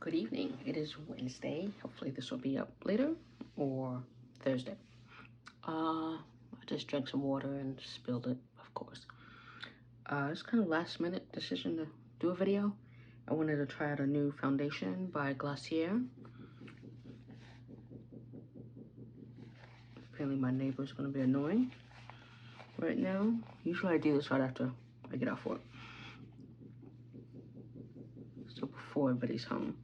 Good evening. It is Wednesday. Hopefully this will be up later or Thursday. I just drank some water and spilled it, of course. It's kind of last minute decision to do a video. I wanted to try out a new foundation by Glossier. Apparently my neighbor is going to be annoying right now. Usually I do this right after I get off work. So before everybody's home.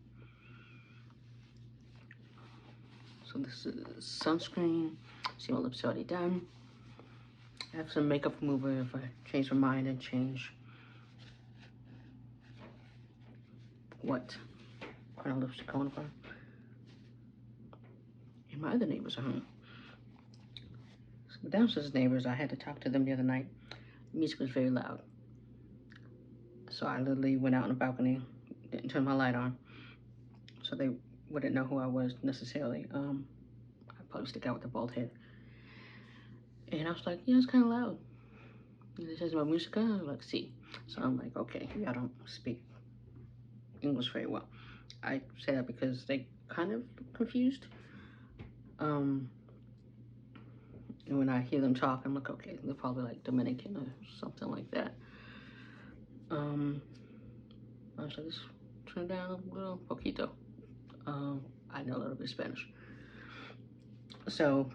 So this is sunscreen. See, my lips already done. I have some makeup remover if I change my mind and change what kind of lipstick I want to put. And my other neighbors are home. So the downstairs neighbors, I had to talk to them the other night. The music was very loud. So I literally went out on the balcony, didn't turn my light on. So they wouldn't know who I was necessarily. I'd probably stick out with a bald head. And I was like, yeah, it's kind of loud. And it says about musica, I was like, see. So I'm like, okay, I don't speak English very well. I say that because they kind of confused. And when I hear them talk, I'm like, okay, they're probably like Dominican or something like that. I was like, let's turn down a little poquito. I know a little bit of Spanish. So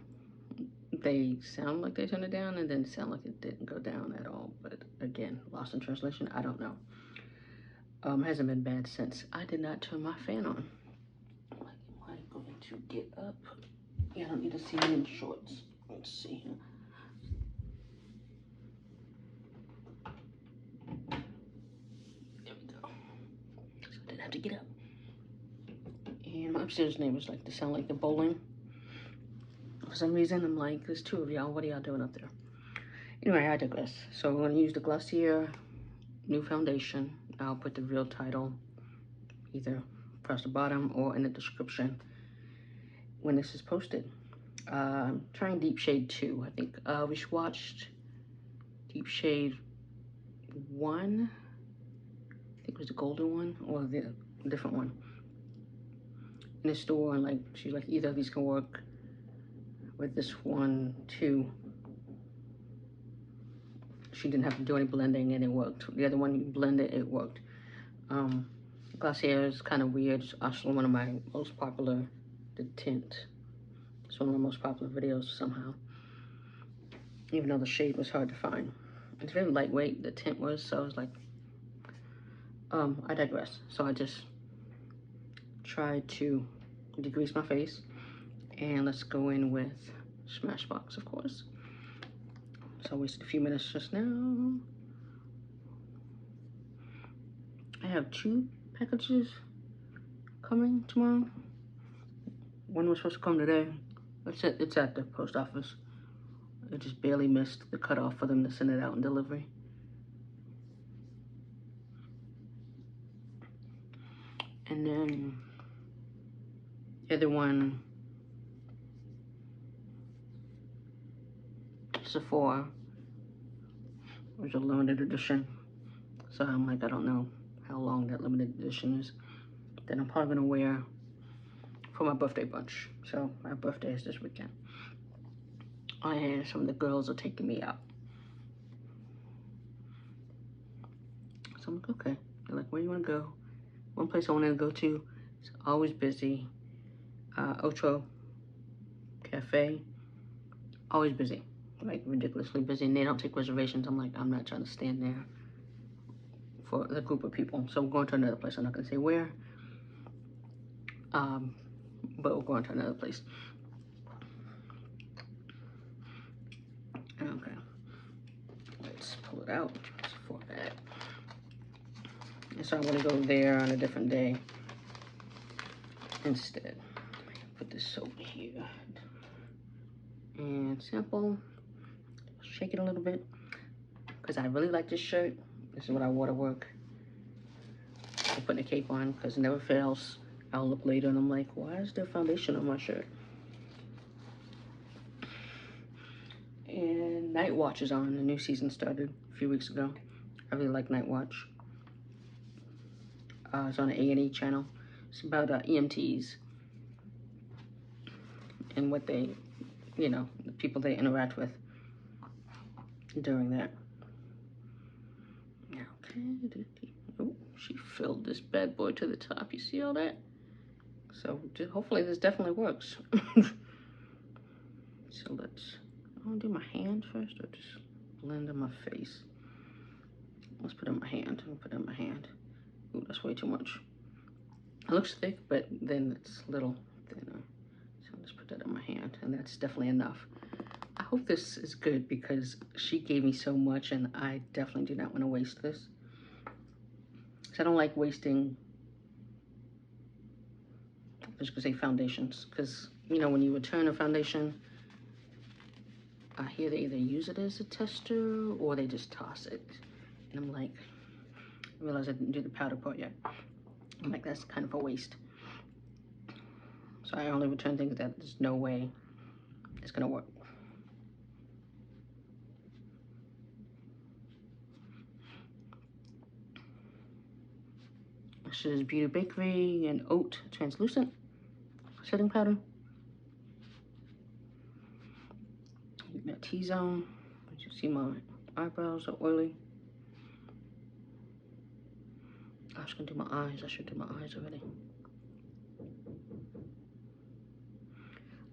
they sound like they turned it down and then sound like it didn't go down at all. But again, lost in translation, I don't know. Hasn't been bad since I did not turn my fan on. Like, am I going to get up? Yeah, I don't need to see me in shorts. Let's see here. There we go. So I didn't have to get up. And my upstairs neighbors like to sound like they're bowling. For some reason, I'm like, there's two of y'all. What are y'all doing up there? Anyway, I digress. So we're going to use the Glossier new foundation. I'll put the real title either across the bottom or in the description when this is posted. I'm trying Deep Shade 2. I think we watched Deep Shade 1. I think it was the golden one or the different one. In the store, and like she's like, either of these can work with this one too. She didn't have to do any blending and it worked. The other one, you blend it, it worked. Glossier is kind of weird. It's actually one of my most popular, the tint. It's one of my most popular videos somehow. Even though the shade was hard to find. It's very lightweight, the tint was, so I was like, I digress. So I just tried to degrease my face. And let's go in with Smashbox, of course. So I wasted a few minutes just now. I have 2 packages coming tomorrow. One was supposed to come today. It's at the post office. I just barely missed the cutoff for them to send it out in delivery. And then the other one, Sephora, was a limited edition. So I'm like, I don't know how long that limited edition is. That I'm probably gonna wear for my birthday brunch. So my birthday is this weekend. And some of the girls are taking me out. So I'm like, okay. They're like, where you wanna go? One place I wanted to go to, it's always busy. Ulta Cafe, always busy. Like ridiculously busy, and they don't take reservations. I'm like, I'm not trying to stand there for the group of people. So we're going to another place. I'm not gonna say where. But we're going to another place. Okay. Let's pull it out for that. And so I'm gonna go there on a different day instead. Put this over here. And sample. Shake it a little bit. Because I really like this shirt. This is what I wore to work. I'm putting a cape on because it never fails. I'll look later and I'm like, why is there foundation on my shirt? And Night Watch is on. The new season started a few weeks ago. I really like Night Watch. It's on the A&E channel. It's about EMTs and what they, you know, the people they interact with during that. Okay. Oh, she filled this bad boy to the top. You see all that? So hopefully this definitely works. So let's, I want to do my hand first or just blend in my face. Let's put it in my hand. I'll put it in my hand. Ooh, that's way too much. It looks thick, but then it's a little thinner. So let's put that in my hand, and that's definitely enough. I hope this is good because she gave me so much, and I definitely do not want to waste this. So I don't like wasting, I was gonna say foundations, because you know when you return a foundation, I hear they either use it as a tester or they just toss it. And I'm like, I realize I didn't do the powder part yet. I'm like, that's kind of a waste. So I only return things that there's no way it's gonna work. This is Beauty Bakery and Oat Translucent Setting Powder. That T-zone. As you see, my eyebrows are oily. I was gonna do my eyes. I should do my eyes already.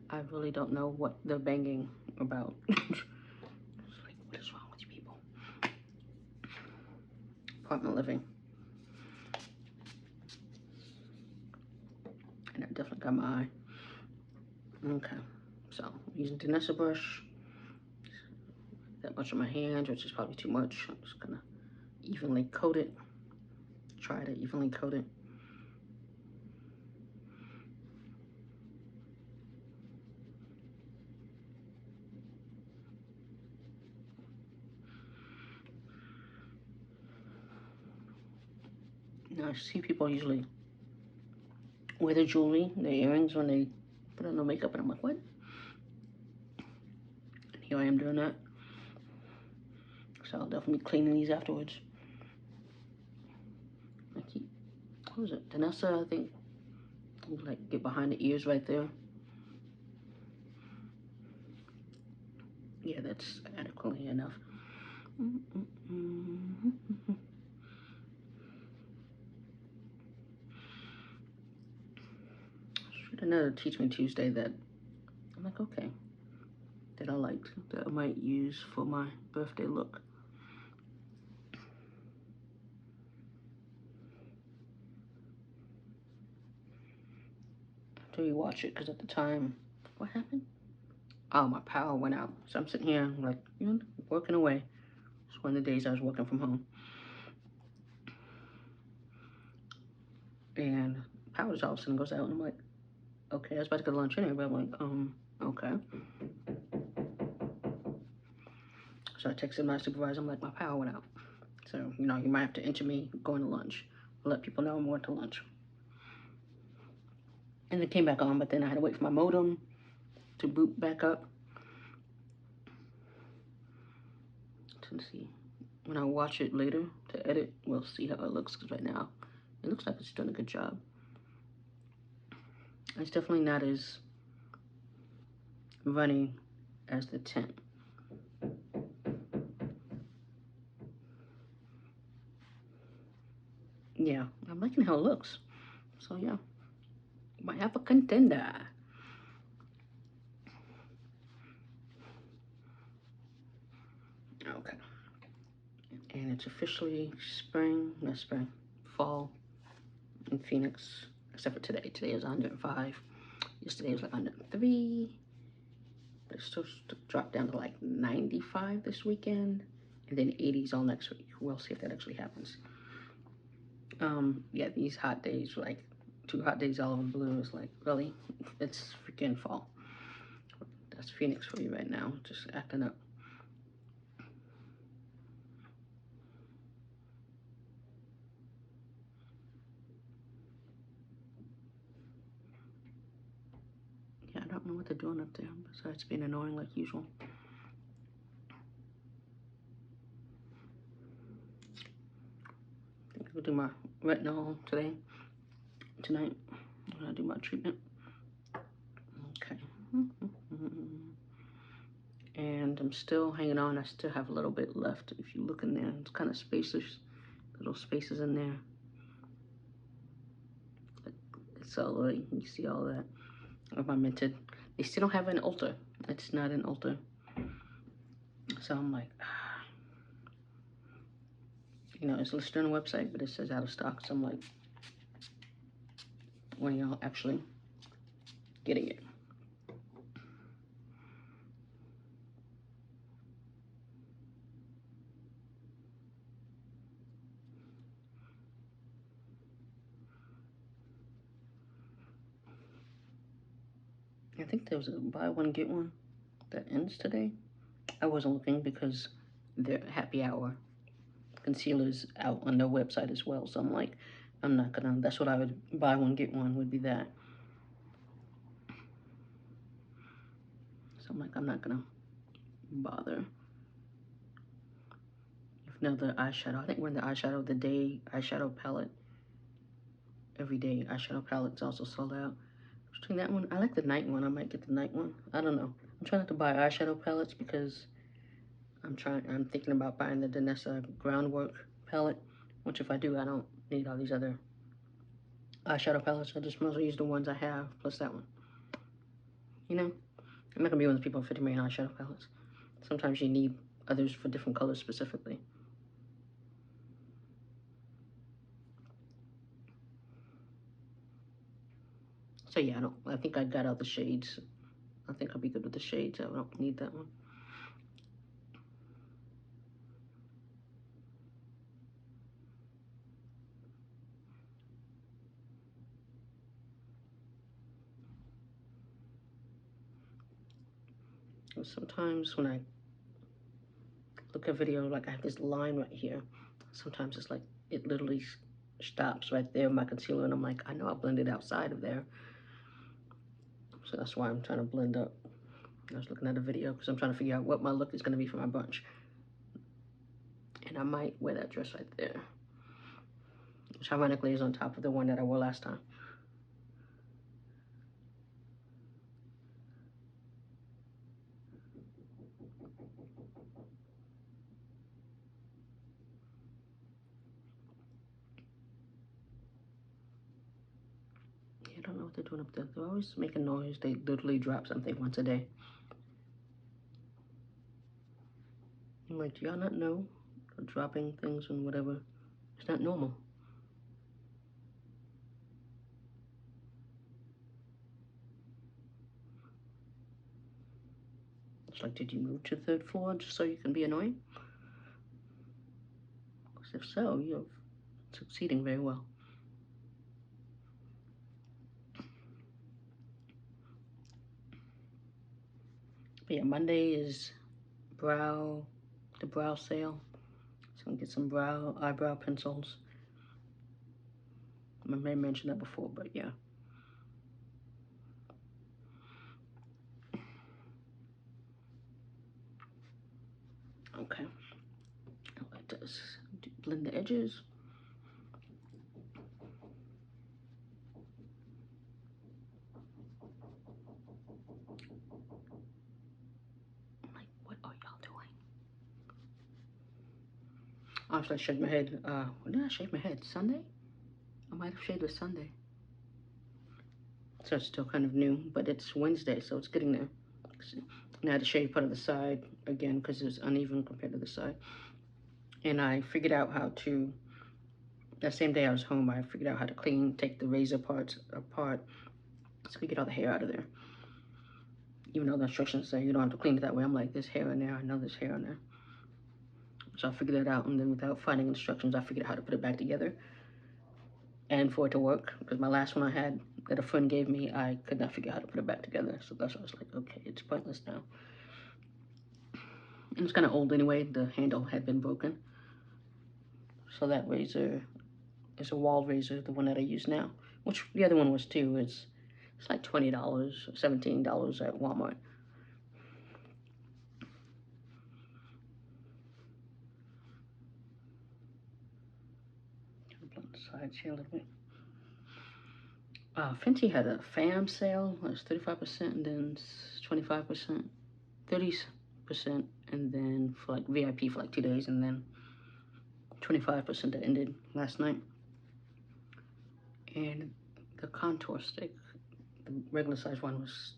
I really don't know what they're banging about. It's like, what is wrong with you people? Apartment living. And I definitely got my eye. Okay, so I'm using Danessa brush. That much on my hand, which is probably too much. I'm just gonna evenly coat it. Try to evenly coat it. Now I see people usually wear their jewelry, their earrings when they put on their makeup, and I'm like, what? And here I am doing that. So I'll definitely be cleaning these afterwards. I keep, what was it? Danessa, I think. Like get behind the ears right there. Yeah, that's adequately enough. Should another Teach Me Tuesday that I'm like, okay, that I liked, that I might use for my birthday look. After you watch it, because at the time, what happened? Oh, my power went out. So I'm sitting here, like, you know, working away. It's one of the days I was working from home. And power just all of a sudden goes out, and I'm like, okay, I was about to go to lunch anyway, but I'm like, okay. So I texted my supervisor, I'm like, my power went out. So, you know, you might have to enter me going to lunch. I'll let people know I'm going to lunch. And it came back on, but then I had to wait for my modem to boot back up. To see. When I watch it later to edit, we'll see how it looks, because right now it looks like it's doing a good job. It's definitely not as runny as the tint. Yeah, I'm liking how it looks. So yeah, might have a contender. Okay. And it's officially spring, not spring, fall in Phoenix, except for today. Today is 105. Yesterday was like 103. But it's still dropped down to like 95 this weekend. And then 80s all next week. We'll see if that actually happens. Yeah, these hot days, like 2 hot days all over blue, is like, really? It's freaking fall. That's Phoenix for you right now, just acting up. Yeah, I don't know what they're doing up there, besides being annoying like usual. I think I'll do my retinol tonight. when I do my treatment. Okay. And I'm still hanging on. I still have a little bit left. If you look in there, it's kind of spaces, little spaces in there. It's all, you see all that of my Mented. They still don't have it in Ulta. It's not in Ulta. So I'm like, you know, it's listed on the website, but it says out of stock. So I'm like, when y'all actually getting it? I think there was a buy one get one that ends today. I wasn't looking because their happy hour concealers out on their website as well. So I'm like, I'm not gonna, that's what I would buy one get one, would be that. So I'm like, I'm not gonna bother. If no, the eyeshadow, I think we're in the eyeshadow, the day eyeshadow palette. Everyday eyeshadow palette's also sold out. Between that one, I like the night one. I might get the night one. I don't know. I'm trying not to buy eyeshadow palettes because I'm thinking about buying the Danessa Groundwork palette, which if I do, I don't need all these other eyeshadow palettes. I just mostly use the ones I have, plus that one. You know? I'm not gonna be one of those people with 50 million eyeshadow palettes. Sometimes you need others for different colors specifically. So yeah, I think I got out the shades. I think I'll be good with the shades. I don't need that one. And sometimes when I look at video, like I have this line right here. Sometimes it's like, it literally stops right there, my concealer, and I'm like, I know I blended outside of there. So that's why I'm trying to blend up. I was looking at a video because I'm trying to figure out what my look is going to be for my brunch. And I might wear that dress right there, which ironically is on top of the one that I wore last time. I don't know what they're doing up there. They're always making noise. They literally drop something once a day. I'm like, do y'all not know? Dropping things and whatever. It's not normal. It's like, did you move to the 3rd floor just so you can be annoying? Because if so, you're succeeding very well. But yeah, Monday is the brow sale. So I'm gonna get some eyebrow pencils. I may have mentioned that before, but yeah. Okay. I like this. Blend the edges. Like, what are y'all doing? After I shaved my head, when did I shave my head? Sunday? I might have shaved it Sunday. So it's still kind of new, but it's Wednesday, so it's getting there. And I had to shave part of the side again because it was uneven compared to the side. And I figured out how to, that same day I was home, I figured out how to take the razor parts apart so we get all the hair out of there. Even though the instructions say you don't have to clean it that way, I'm like, there's hair in there, I know there's hair in there. So I figured that out, and then without finding instructions, I figured out how to put it back together and for it to work, because my last one I had that a friend gave me, I could not figure out how to put it back together. So that's why I was like, okay, it's pointless now. And it's kind of old anyway. The handle had been broken. So that razor is a wall razor, the one that I use now, which the other one was too. It's like $20, $17 at Walmart. Blend the sides here a little bit. Fenty had a fam sale. It was 35% and then 25%, 30%, and then for like VIP for like 2 days, and then 25% that ended last night. And the contour stick, the regular size one, was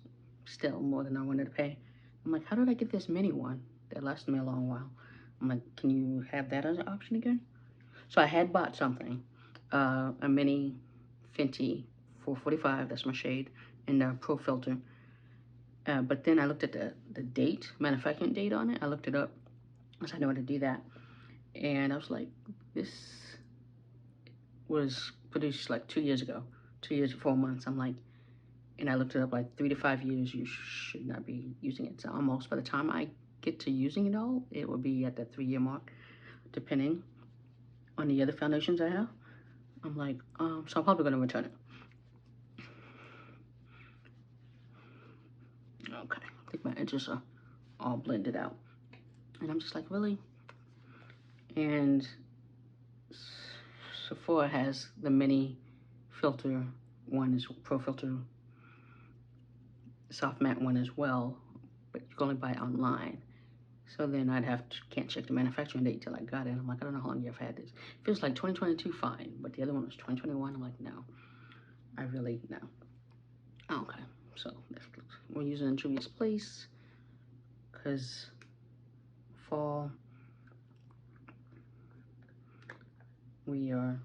still more than I wanted to pay. I'm like, how did I get this mini one that lasted me a long while? I'm like, can you have that as an option again? So I had bought something, a mini Fenty 445, that's my shade, and the Pro Filter. But then I looked at the date, manufacturing date on it. I looked it up, because I know how to do that. And I was like, this was produced like 2 years ago, 2 years, 4 months. I'm like, and I looked it up, like 3 to 5 years, you should not be using it. So almost by the time I get to using it all, it will be at that 3-year mark, depending on the other foundations I have. I'm like, so I'm probably gonna return it. Okay, I think my edges are all blended out. And I'm just like, really? And Sephora has the mini filter one, is Pro Filter soft matte one as well, but you can only buy it online. So then I'd have to, can't check the manufacturing date till I got it. I'm like, I don't know how long you've had this. It feels like 2022, fine, but the other one was 2021. I'm like, no, I really, no. Okay, so we're using Juvia's Place, because fall, we are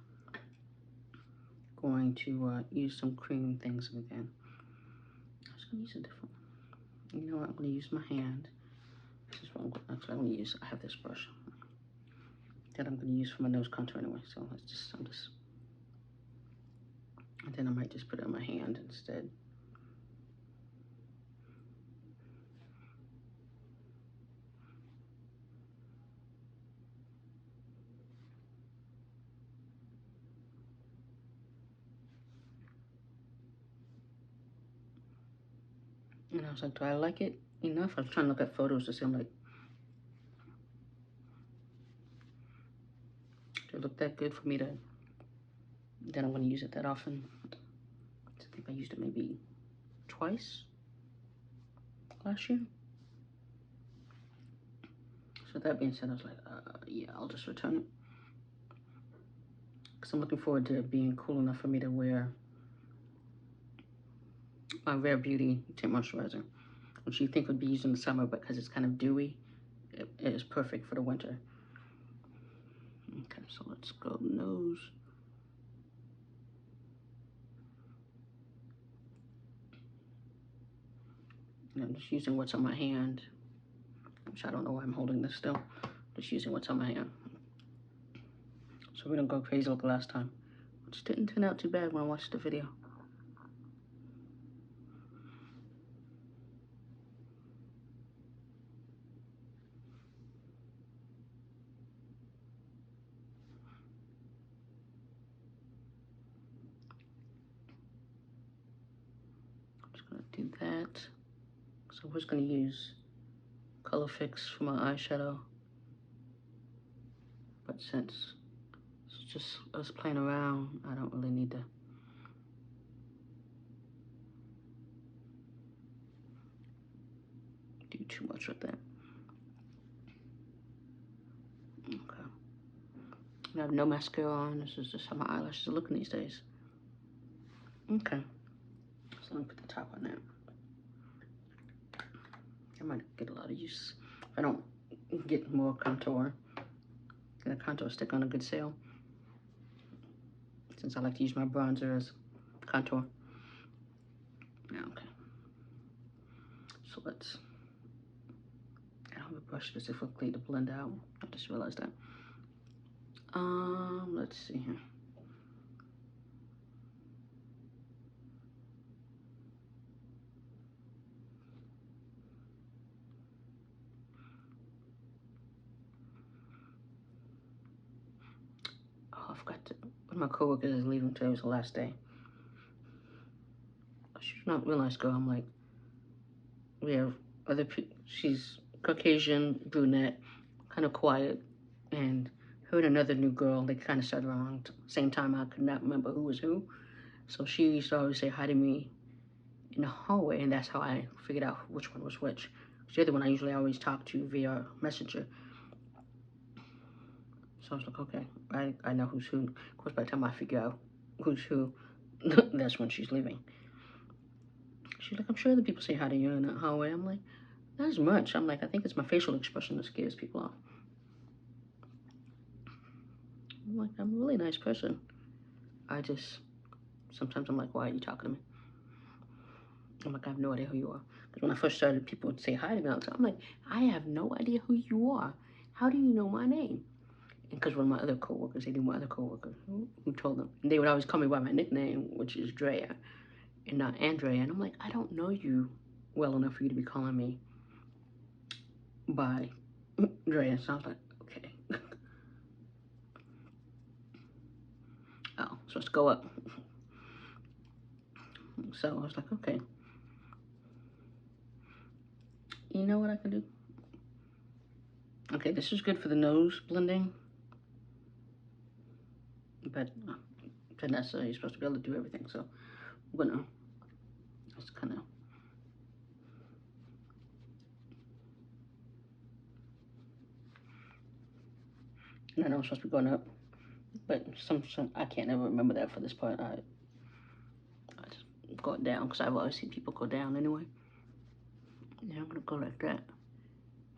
going to use some cream things again. I was gonna use a different one. You know what, I'm gonna use my hand. This is what I'm gonna use. I have this brush that I'm gonna use for my nose contour anyway, so let's just, and then I might just put it on my hand instead. And I was like, do I like it enough? I was trying to look at photos to see, I'm like, do it look that good for me to, then I'm gonna use it that often. I think I used it maybe twice last year. So that being said, I was like, yeah, I'll just return it. Because I'm looking forward to it being cool enough for me to wear my Rare Beauty Tint Moisturizer, which you think would be used in the summer, but because it's kind of dewy, it is perfect for the winter. Okay, so let's go nose. And I'm just using what's on my hand, which I don't know why I'm holding this still. Just using what's on my hand. So we don't go crazy like last time, which didn't turn out too bad when I watched the video. I'm just gonna do that. So we're just gonna use Color Fix for my eyeshadow. But since it's just us playing around, I don't really need to do too much with that. Okay. I have no mascara on. This is just how my eyelashes are looking these days. Okay. So let me put the top on that. I might get a lot of use if I don't get more contour. Get a contour stick on a good sale, since I like to use my bronzer as contour. Okay. So let's, I don't have a brush specifically to blend out. I just realized that. Let's see here. Oh, I forgot to, one of my coworkers is leaving today, was the last day. She's not real nice girl. I'm like, we have other people, she's Caucasian, brunette, kind of quiet, and her and another new girl, they kind of started around the same time. I could not remember who was who. So she used to always say hi to me in the hallway, and that's how I figured out which one was which. The other one I usually always talk to via Messenger. So I was like, okay, I know who's who. Of course, by the time I figure out who's who, that's when she's leaving. She's like, I'm sure the people say hi to you in the hallway. I'm like, not as much. I'm like, I think it's my facial expression that scares people off. I'm like, I'm a really nice person. Sometimes I'm like, why are you talking to me? I'm like, I have no idea who you are. Because when I first started, people would say hi to me all the time. I'm like, I have no idea who you are. How do you know my name? And because one of my other coworkers, they knew my other coworker who told them. And they would always call me by my nickname, which is Drea, and not Andrea. And I'm like, I don't know you well enough for you to be calling me by Drea. So I was like, okay. Oh, so let's go up. So I was like, okay. You know what I can do? Okay, this is good for the nose blending. But Vanessa, you're supposed to be able to do everything. So I'm gonna just kind of. And I know I'm supposed to be going up, but some I can't ever remember that for this part. I just go it down because I've always seen people go down anyway. Yeah, I'm gonna go like that,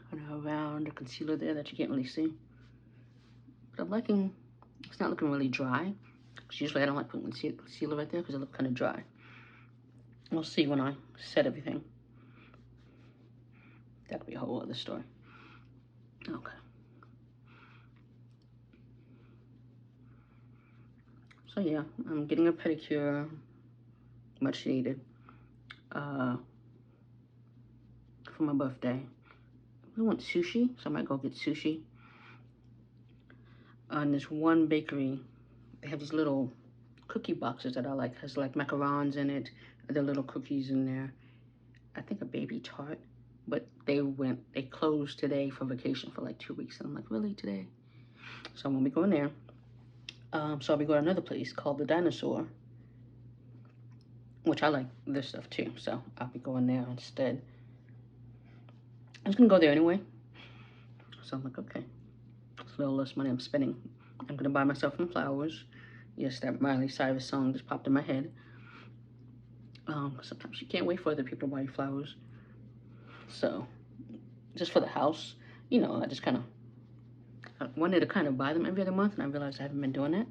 kind of around the concealer there that you can't really see. But I'm liking. It's not looking really dry. Cause usually I don't like putting concealer right there because it looks kind of dry. We'll see when I set everything. That could be a whole other story. Okay. So yeah, I'm getting a pedicure, much needed, for my birthday. I want sushi, so I might go get sushi. And this one bakery, they have these little cookie boxes that I like. Has like macarons in it, other little cookies in there. I think a baby tart, but they closed today for vacation for like 2 weeks. And I'm like, really, today? So I'm gonna be going there. So I'll be going to another place called the Dinosaur, which I like this stuff too. So I'll be going there instead. I was gonna go there anyway. So I'm like, okay, it's a little less money I'm spending. I'm gonna buy myself some flowers. Yes, that Miley Cyrus song just popped in my head. Sometimes you can't wait for other people to buy you flowers. So, just for the house, you know, I just kind of wanted to kind of buy them every other month, and I realized I haven't been doing it.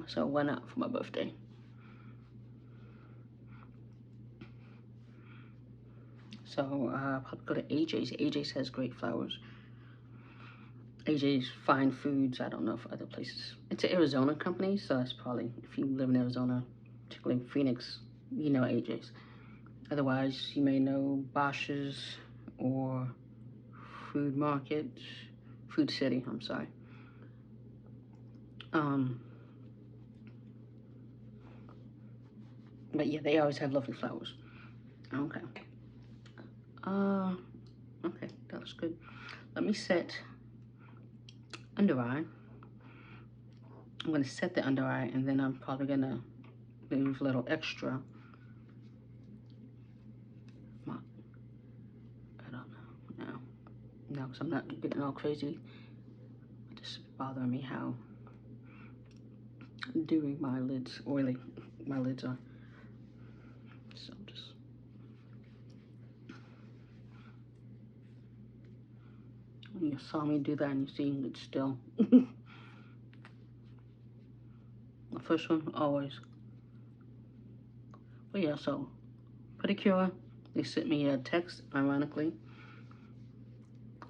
So why not for my birthday? So I'll probably go to AJ's. AJ's has great flowers. AJ's Fine Foods. I don't know if other places. It's an Arizona company, so it's probably, if you live in Arizona, particularly Phoenix, you know AJ's. Otherwise, you may know Bosch's or Food Market, Food City, I'm sorry. But yeah, they always have lovely flowers. Okay. Okay, that looks good. Let me set under eye. I'm gonna set the under eye, and then I'm probably gonna leave a little extra. I don't know. No, because I'm not getting all crazy. It's just bothering me how dewy my lids, oily my lids are. So just. When you saw me do that and you're seeing it still. The first one, always. But yeah, so pedicure, they sent me a text, ironically,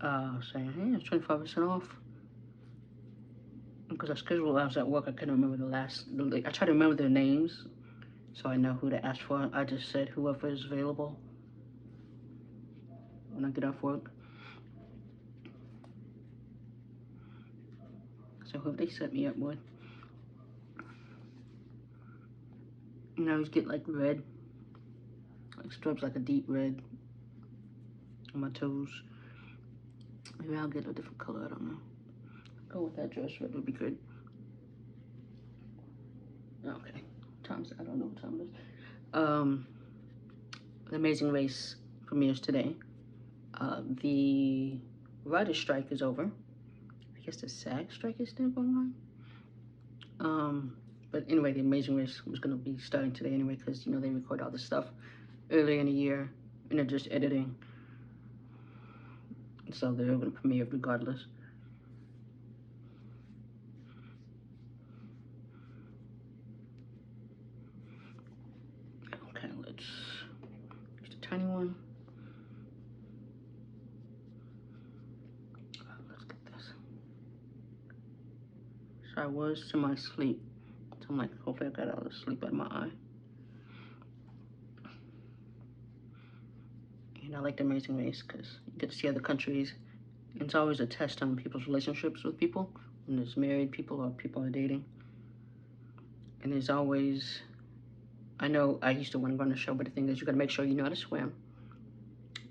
saying, hey, it's 25% off. Because I scheduled when I was at work, I couldn't remember I tried to remember their names so I know who to ask for. I just said whoever is available when I get off work. So who they set me up with. And I always get like red, like stripes, like a deep red on my toes. Maybe I'll get a different color, I don't know. Go with that dress red would be good. Okay, time is it? I don't know what time it is. The Amazing Race premieres today. The writer's strike is over. I guess the SAG strike is still going on. But anyway, the Amazing Race was going to be starting today anyway, because, you know, they record all this stuff earlier in the year, and they're just editing. So they're going to premiere regardless. Okay, let's use the tiny one. Let's get this. So I was semi-asleep. So I'm like, hopefully I got all the sleep out of my eye. And I like the Amazing Race because you get to see other countries. And it's always a test on people's relationships with people, when there's married people or people are dating. And there's always, I know I used to want to go on the show, but the thing is, you got to make sure you know how to swim.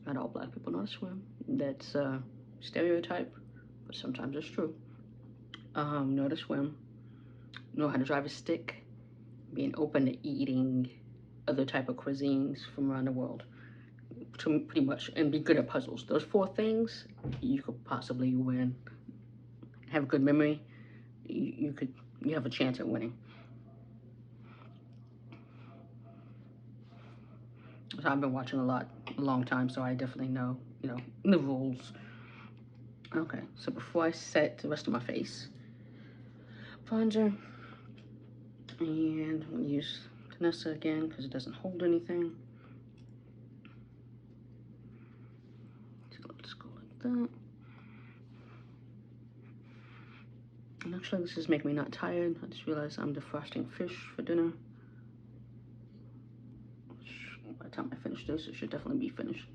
Not all black people know how to swim. That's a stereotype, but sometimes it's true. Know how to swim, know how to drive a stick, being open to eating other type of cuisines from around the world, pretty much, and be good at puzzles. Those 4 things, you could possibly win. Have good memory, you have a chance at winning. So I've been watching a long time, so I definitely know, you know, the rules. Okay, so before I set the rest of my face, bronzer, and I'm gonna use Vanessa again because it doesn't hold anything. So let's go like that. And actually, this is making me not tired. I just realized I'm defrosting fish for dinner. By the time I finish this, it should definitely be finished.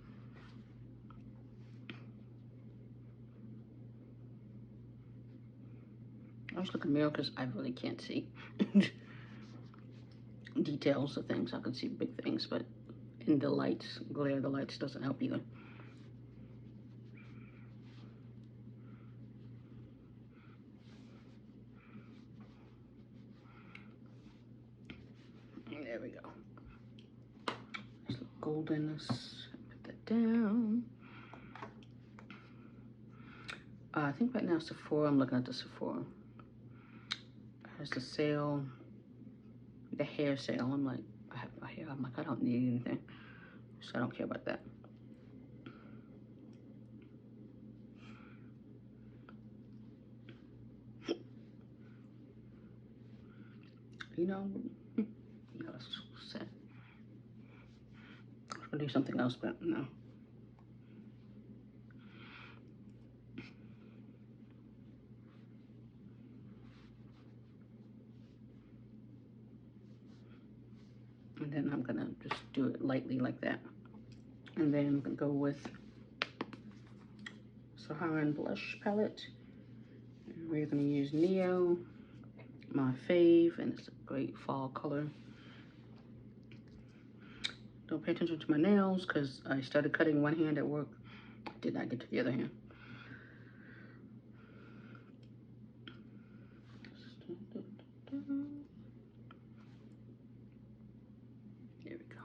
I just look in the mirror because I really can't see details of things. I can see big things, but in the lights, glare of the lights doesn't help either. There we go. Nice little golden. Let's put that down. I think right now Sephora, I'm looking at the Sephora. Has the sale, the hair sale. I'm like, I have my hair. I'm like, I don't need anything, so I don't care about that. You know, that's set. I was gonna do something else, but no. And then I'm gonna just do it lightly like that. And then I'm gonna go with Saharan blush palette. And we're gonna use Neo, my fave, and it's a great fall color. Don't pay attention to my nails because I started cutting one hand at work. I did not get to the other hand. There we go.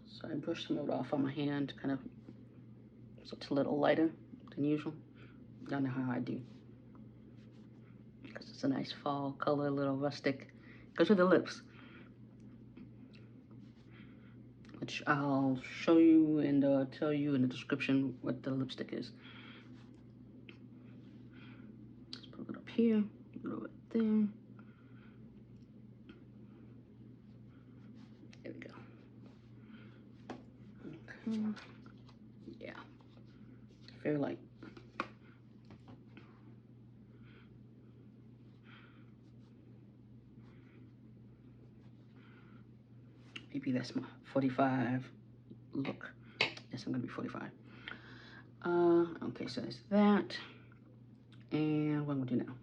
So I brushed some of it off on my hand, kind of, so it's a little lighter than usual. Y'all know how I do. Because it's a nice fall color, a little rustic. Goes with the lips. Which I'll show you and tell you in the description what the lipstick is. Let's put it up here, a little right there. There we go. Okay. Yeah. Very light. Maybe that's my 45 look. Yes, I'm gonna be 45. Okay, so that's that. And what I'm gonna do now?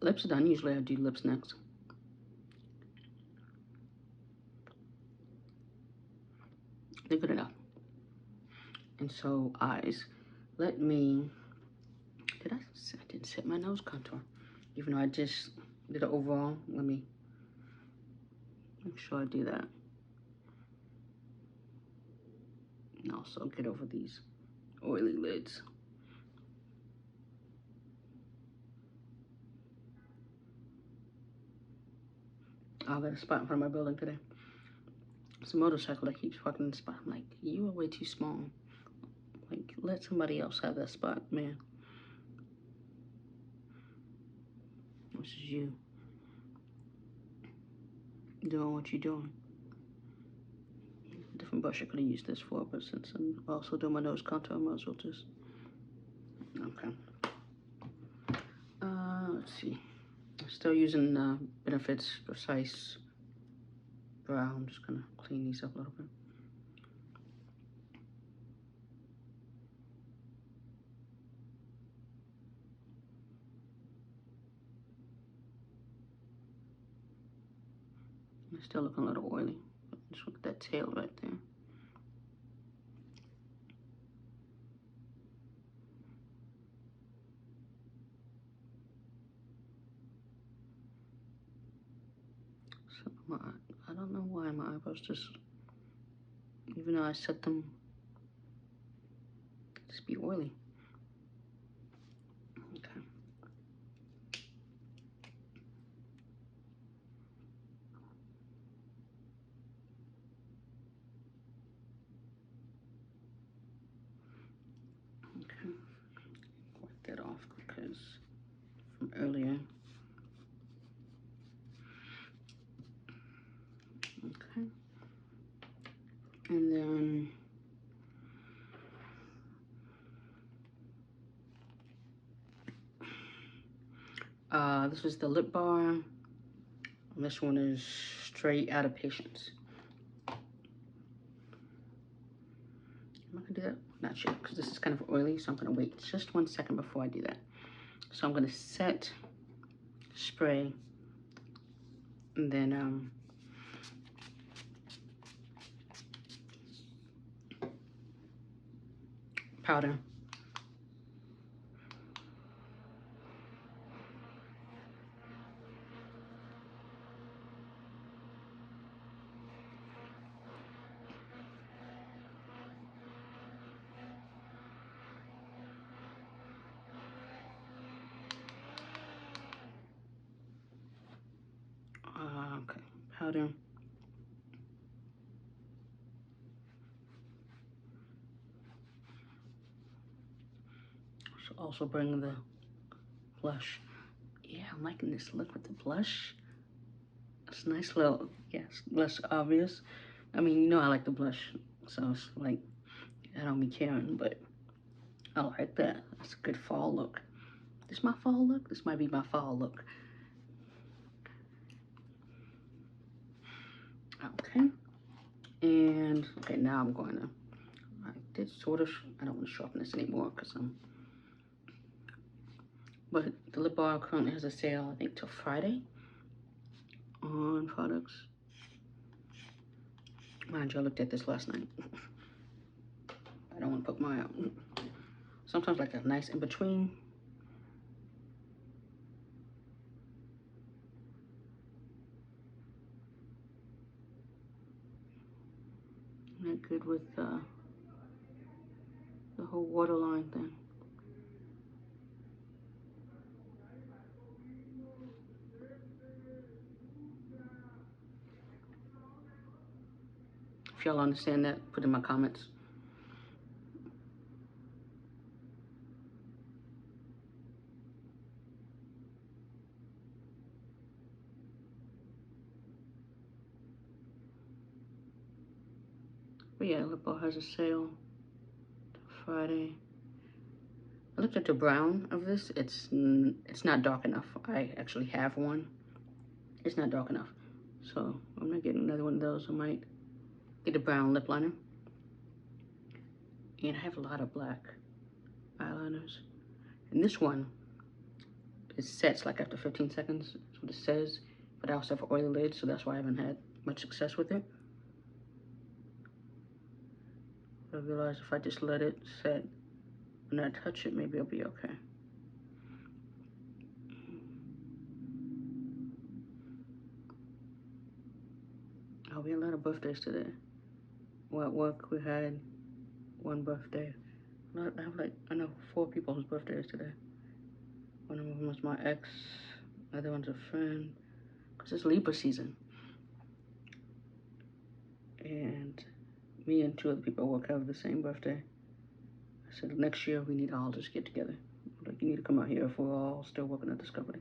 Lips are done. Usually I do lips next. They're good enough. And so eyes. Let me I didn't set my nose contour. Even though I just did an overall. Let me make sure I do that. And also get over these oily lids. I got a spot in front of my building today. It's a motorcycle that keeps parking in the spot. I'm like, you are way too small. Like, let somebody else have that spot, man. This is you doing what you're doing. Different brush I could have used this for, but since I'm also doing my nose contour, I might as well just. Okay. Let's see. I'm still using Benefit's Precise Brow. I'm just gonna clean these up a little bit. It's still looking a little oily. Just look at that tail right there. So I don't know why my eyebrows just, even though I set them, just be oily. Okay. Okay. Wipe that off because from earlier. Okay. And then this is the lip bar. And this one is Straight Outta Patience. Am I gonna do that? Not yet, because this is kind of oily, so I'm gonna wait just 1 second before I do that. So I'm gonna set, spray, and then powder. Okay, powder. So also bring the blush. Yeah, I'm liking this look with the blush. It's a nice little, yes, less obvious. I mean, you know I like the blush, so it's like, I don't be caring, but I like that. That's a good fall look. This my fall look? This might be my fall look. Okay. And, okay, now I'm going to, I did sort of, I don't want to sharpen this anymore because but the lip bar currently has a sale, I think, till Friday on products. Mind you, I looked at this last night. I don't want to put my out. Sometimes like a nice in between. Not good with the whole waterline thing. If y'all understand that, put in my comments. But yeah, lip bar has a sale Friday. I looked at the brown of this. It's not dark enough. I actually have one. It's not dark enough. So I'm not getting another one of those. I might get a brown lip liner. And I have a lot of black eyeliners. And this one, it sets like after 15 seconds. That's what it says. But I also have an oily lid, so that's why I haven't had much success with it. I realized if I just let it set and I touch it, maybe it'll be okay. Oh, we had a lot of birthdays today. Well, at work, we had one birthday. I have like, I know 4 people whose birthdays today. One of them was my ex, the other one's a friend. Because it's Libra season. And me and 2 other people at work have the same birthday. I said, next year we need to all just get together. Like, you need to come out here if we're all still working at this company.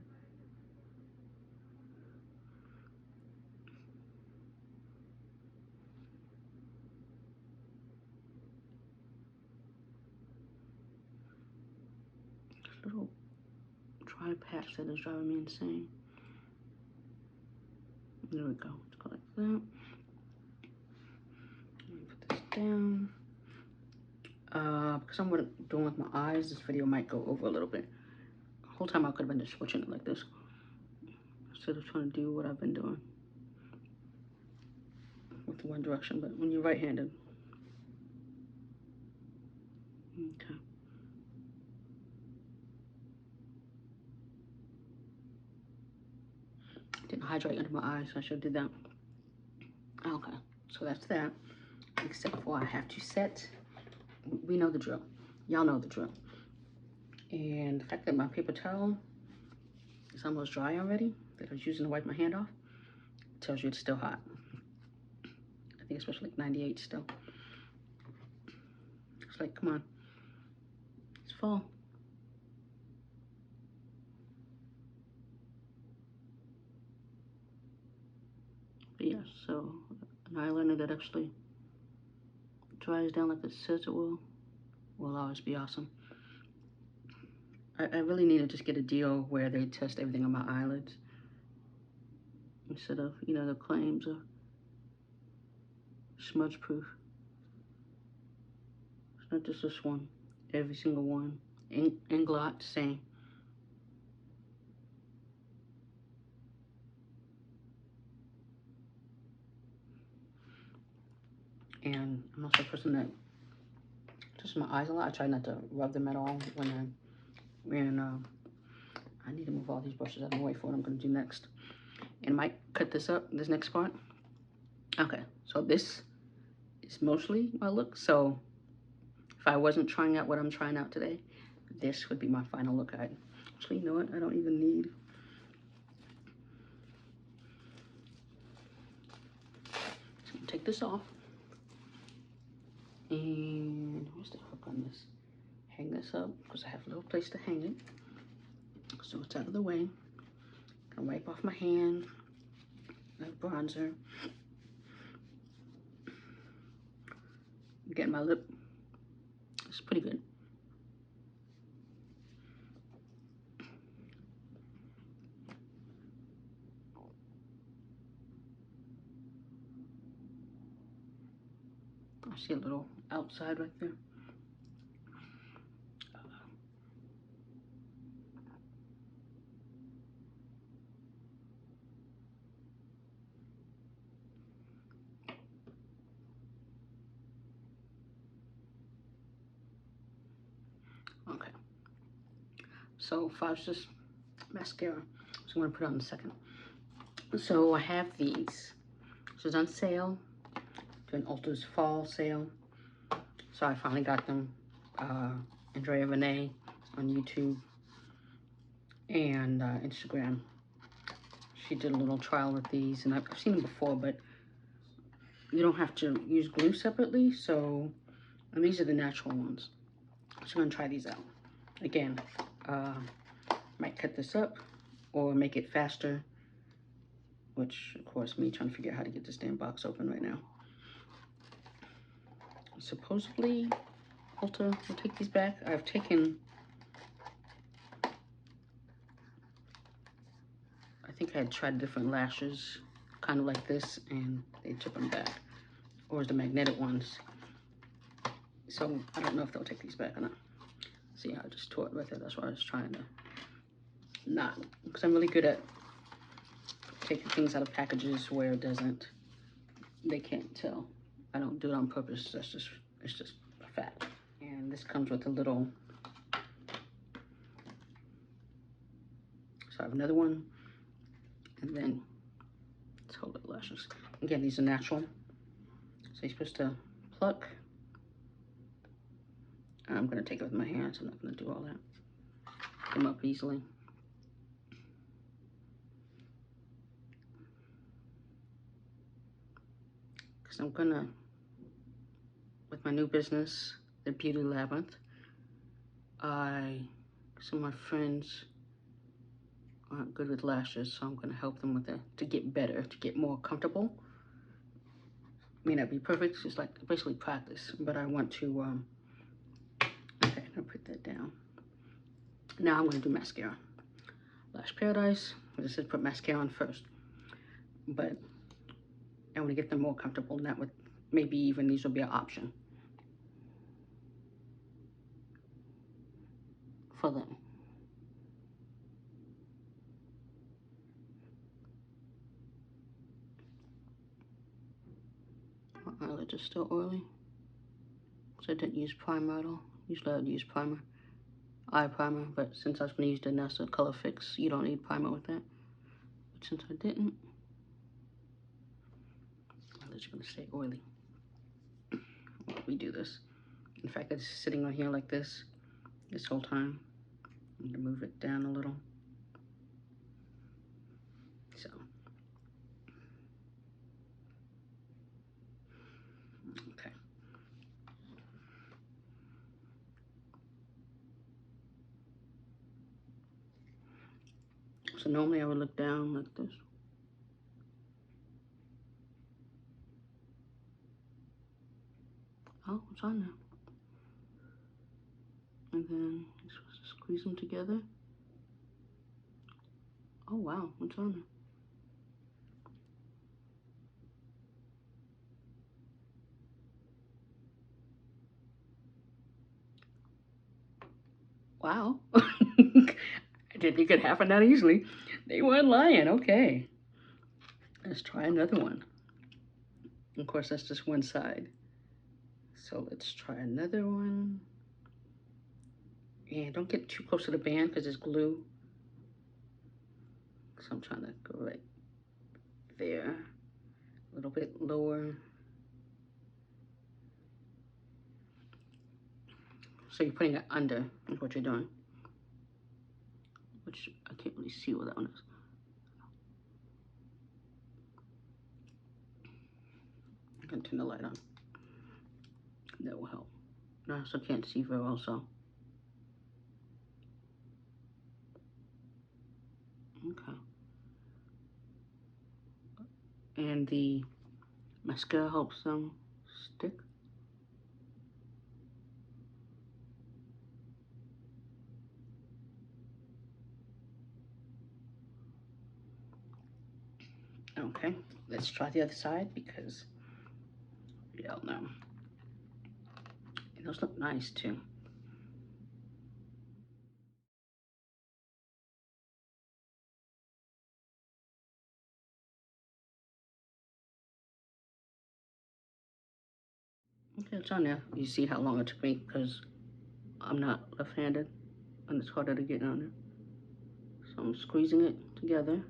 This little dry patch that is driving me insane. There we go. Let's go like that. Put this down. Because I'm doing with my eyes, this video might go over a little bit. The whole time I could have been just switching it like this, instead of trying to do what I've been doing with one direction. But when you're right-handed, okay. Didn't hydrate under my eyes, so I should have did that. Okay, so that's that. Except for I have to set. We know the drill. Y'all know the drill. And the fact that my paper towel is almost dry already, that I was using to wipe my hand off, tells you it's still hot. I think it's supposed to be like 98 still. It's like, come on. It's fall. But yeah, so an eyeliner that actually dries down like it says it will always be awesome. I really need to just get a deal where they test everything on my eyelids instead of, you know, the claims of smudge proof. It's not just this one, every single one. Inglot, same. And I'm also a person that touches my eyes a lot. I try not to rub them at all when I need to move all these brushes out of the way for what I'm going to do next. And I might cut this up, this next part. Okay, so this is mostly my look. So if I wasn't trying out what I'm trying out today, this would be my final look. Actually, you know what? I don't even need. So I'm going to take this off. And where's the hook on this? Hang this up because I have a little place to hang it. So it's out of the way. Gonna wipe off my hand. That bronzer. Getting my lip. It's pretty good. I see a little outside right there. Okay. So if I was just mascara, so I'm gonna put it on in a second. So I have these. This is on sale. Doing Ulta's fall sale. So I finally got them. Andrea Renee on YouTube and Instagram. She did a little trial with these, and I've seen them before, but you don't have to use glue separately. So, and these are the natural ones. So I'm gonna try these out. Again, might cut this up or make it faster, which of course me trying to figure out how to get this damn box open right now. Supposedly Ulta will take these back. I've taken, I think I had tried different lashes kind of like this and they took them back, or the magnetic ones. So I don't know if they'll take these back or not. See how I just tore it right there. That's why I was trying to not, because I'm really good at taking things out of packages where it doesn't, they can't tell. I don't do it on purpose. That's just, it's just a fact. And this comes with a little, so I have another one, and then Let's hold it lashes. Again, these are natural. So you're supposed to pluck. I'm going to take it with my hands. I'm not going to do all that. Come up easily. Because I'm going to, with my new business, the Beauty Labyrinth, some of my friends aren't good with lashes, so I'm going to help them with it to get better, to get more comfortable. May not be perfect, it's just like basically practice, but I want to, okay, I'm going to put that down. Now I'm going to do mascara. Lash Paradise, as I said, put mascara on first, but I want to get them more comfortable, and that would, maybe even these will be an option for them. My eyelids are still oily, so I didn't use primer at all. Usually I would use primer, eye primer, but since I was going to use the Anastasia Color Fix, you don't need primer with that. But since I didn't, my eyelids are going to stay oily while we do this. In fact, it's sitting on here like this whole time. I'm going to move it down a little. So, okay. So normally I would look down like this. Oh, it's on now. And then you're supposed to squeeze them together. Oh wow, what's on there? Wow. I didn't think it happened that easily. They weren't lying. Okay. Let's try another one. Of course, that's just one side. So let's try another one. And don't get too close to the band because it's glue. So I'm trying to go right there. A little bit lower. So you're putting it under is what you're doing. Which I can't really see what that one is. I'm going to turn the light on. That will help. No, I also can't see very well, so. Okay. And the mascara helps them stick. Okay, let's try the other side because we all know. And those look nice too. Okay, it's on there. You see how long it took me because I'm not left-handed and it's harder to get on there. So I'm squeezing it together.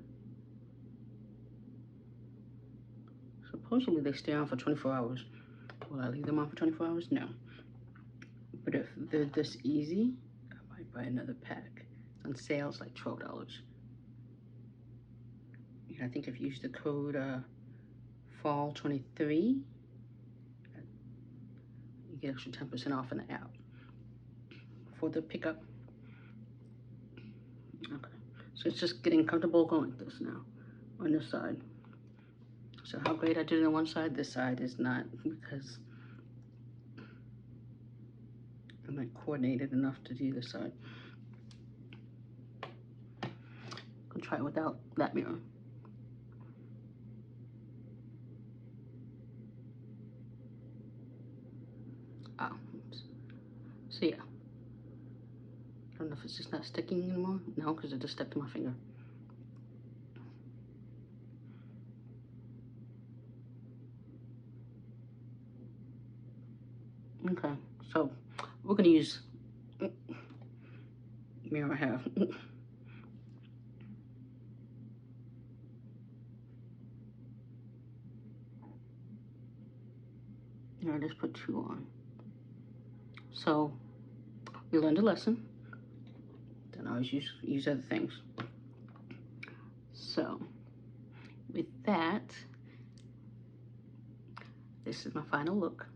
Supposedly they stay on for 24 hours. Will I leave them on for 24 hours? No. But if they're this easy, I might buy another pack. It's on sale, it's like $12. And I think if you use the code Fall 23, you get extra 10% off in the app for the pickup. Okay, so it's just getting comfortable going like this now on this side. So how great I did it on one side, this side is not because I'm not coordinated enough to do this side. I'll try it without that mirror. Oh, oops. So yeah. I don't know if it's just not sticking anymore. No, because it just stuck to my finger. Okay, so we're gonna use mirror I have. Here, I just put 2 on. So we learned a lesson. Don't always use other things. So with that, this is my final look.